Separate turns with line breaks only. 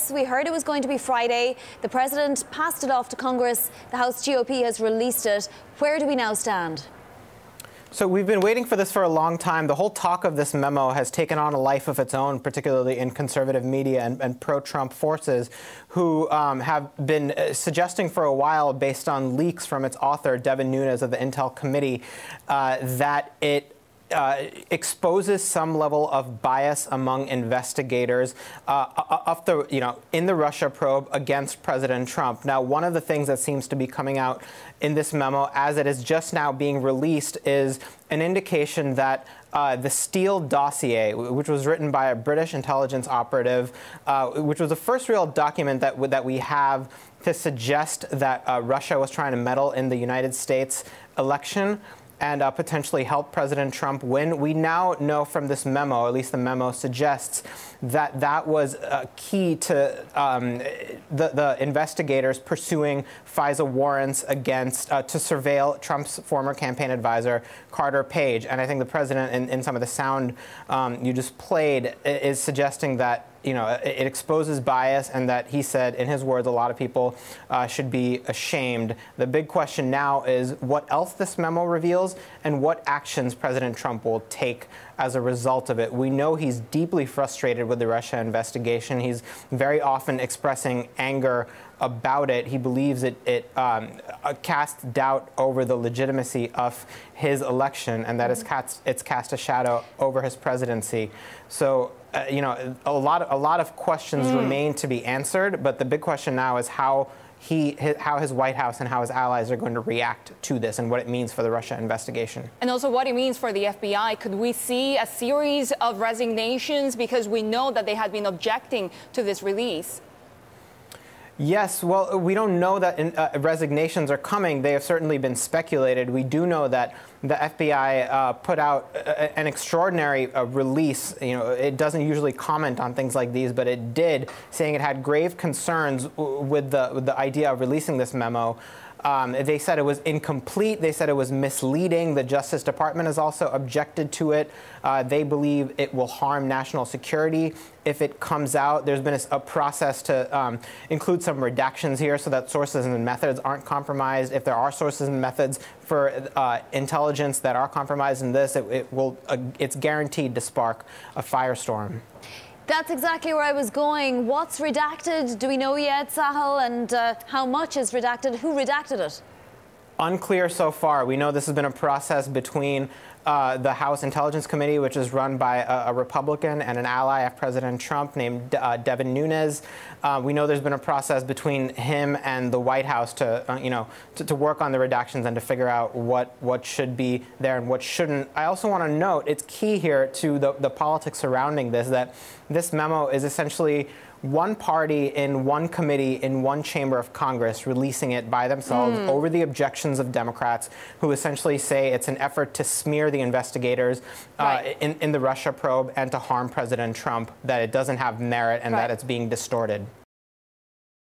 We heard it was going to be Friday. The president passed it off to Congress. The House GOP has released it. Where do we now stand?
So we've been waiting for this for a long time. The whole talk of this memo has taken on a life of its own, particularly in conservative media and pro-Trump forces who have been suggesting for a while, based on leaks from its author, Devin Nunes of the Intel Committee, that it exposes some level of bias among investigators in the Russia probe against President Trump. Now, one of the things that seems to be coming out in this memo, as it is just now being released, is an indication that the Steele dossier, which was written by a British intelligence operative, which was the first real document that we have to suggest that Russia was trying to meddle in the United States election and potentially help President Trump win. We now know from this memo, or at least the memo suggests, that that was key to the investigators pursuing FISA warrants against to surveil Trump's former campaign advisor, Carter Page. And I think the president, in some of the sound you just played, is suggesting that it exposes bias, and that he said, in his words, a lot of people should be ashamed. The big question now is what else this memo reveals and what actions President Trump will take as a result of it. We know he's deeply frustrated with the Russia investigation. He's very often expressing anger about it. He believes it casts doubt over the legitimacy of his election, and that it's cast a shadow over his presidency. So, a lot of questions remain to be answered, but the big question now is how his White House and how his allies are going to react to this and what it means for the Russia investigation.
And also what it means for the FBI. Could we see a series of resignations, because we know that they had been objecting to this release?
Yes, well, we don't know that resignations are coming. They have certainly been speculated. We do know that the FBI put out an extraordinary release. It doesn't usually comment on things like these, but it did, saying it had grave concerns with the idea of releasing this memo. They said it was incomplete. They said it was misleading. The Justice Department has also objected to it. They believe it will harm national security if it comes out. There's been a process to include some redactions here so that sources and methods aren't compromised. If there are sources and methods for intelligence that are compromised in this, it's guaranteed to spark a firestorm.
That's exactly where I was going. What's redacted? Do we know yet, Sahil? And how much is redacted? Who redacted it?
Unclear so far. We know this has been a process between the House Intelligence Committee, which is run by a Republican and an ally of President Trump named Devin Nunes. We know there's been a process between him and the White House to work on the redactions and to figure out what should be there and what shouldn't. I also want to note, it's key here to the politics surrounding this, that this memo is essentially one party in one committee in one chamber of Congress releasing it by themselves over the objections of Democrats, who essentially say it's an effort to smear the investigators in the Russia probe and to harm President Trump, that it doesn't have merit and that it's being distorted.